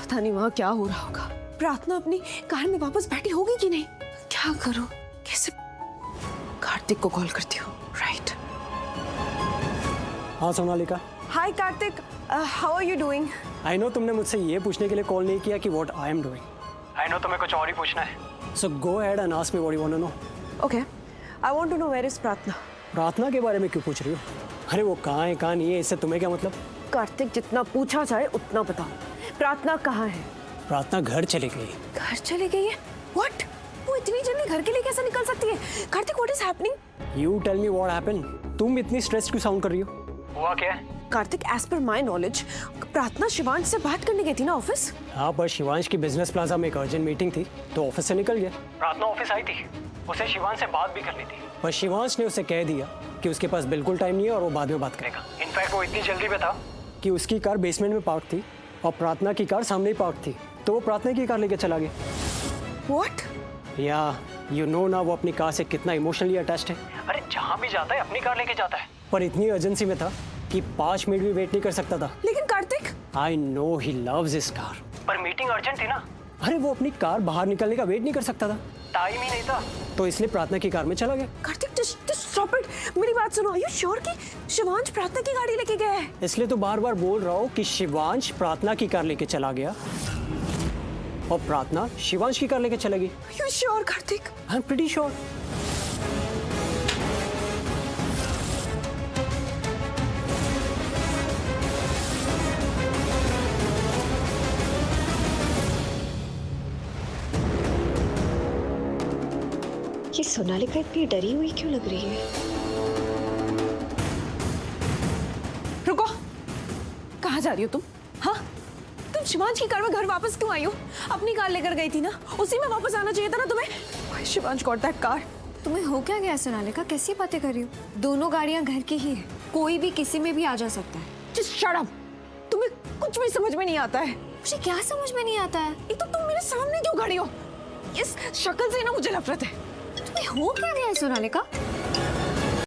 पता नहीं वहां क्या हो रहा होगा। प्रार्थना अपनी कार में वापस बैठी होगी कि नहीं? क्या करूं? कैसे? कार्तिक को कॉल करती हूँ। राइट। हाँ Sonalika. Hi Kartik, how are you doing? I know तुमने मुझसे ये पूछने के लिए कॉल नहीं किया कि what I am doing. I know तुम्हें कुछ और ही पूछना है। So go ahead and ask me what you want to know. Okay, I want to know where is Prarthana. Prarthana के बारे में क्यों पूछ रही हो? अरे वो कहाँ है कहाँ नहीं है, इससे तुम्हें क्या मतलब? कार्तिक, जितना पूछा जाए उतना बताओ। प्रार्थना कहाँ है? प्रार्थना घर चली गई। घर चली गई है? व्हाट? वो इतनी जल्दी घर के लिए कैसे निकल सकती है? Kartik, what is happening? You tell me what happened. तुम इतनी स्ट्रेस क्यों साउंड कर रही हो? हुआ क्या है? Kartik, as per my knowledge प्रार्थना शिवांश से बात करने गई थी ना ऑफिस? हाँ, पर शिवांश की बिजनेस प्लाजा में एक अर्जेंट मीटिंग थी तो ऑफिस से निकल गया। प्रार्थना ऑफिस आई थी, उसे शिवांश से बात भी करनी थी, पर शिवांश ने उसे कह दिया कि उसके पास बिल्कुल टाइम नहीं है और वो बाद में बात करेगा। इनफैक्ट वो इतनी जल्दी में था कि उसकी कार बेसमेंट में पार्क थी और प्रार्थना की कार सामने ही पार्क थी, तो वो प्रार्थना की कार लेके चला गया। व्हाट? या यू नो ना वो अपनी कार से कितना इमोशनली अटैच्ड है। अरे जहाँ भी जाता है अपनी कार लेके जाता है, पर इतनी अर्जेंसी में था कि 5 मिनट भी वेट नहीं कर सकता था। लेकिन Kartik, I know he loves his car, पर मीटिंग अर्जेंट थी ना। अरे वो अपनी कार बाहर निकलने का वेट नहीं कर सकता था, टाइम ही नहीं था, तो इसलिए प्रार्थना की कार में चला गया। Kartik, just stop it। मेरी बात सुनो। Are you sure कि शिवांश प्रार्थना की गाड़ी लेके गया है? इसलिए तो बार बार बोल रहा हूँ कि शिवांश प्रार्थना की कार लेके चला गया और प्रार्थना शिवांश की कार लेके चलेगी। Are you sure, Kartik? I am pretty sure. ये सोनालिका इतनी डरी हुई क्यों लग रही है? रुको, कहाँ जा रही हो तुम? हाँ, तुम शिवांश की कार में घर वापस क्यों आई हो? अपनी कार लेकर गई थी ना, उसी में वापस आना चाहिए था ना तुम्हें। Why Shivansh got that car? तुम्हें हो क्या गया सोनालिका? कैसी बातें कर रही हो? दोनों गाड़ियां घर की ही है, कोई भी किसी में भी आ जा सकता है। Just shut up। तुम्हें कुछ भी समझ में नहीं आता है। मुझे क्या समझ में नहीं आता है? एक तो तुम मेरे सामने क्यों खड़ी हो? इस शक्ल से ना मुझे नफरत है। तुम्हें हो क्या गया है सोनालिका?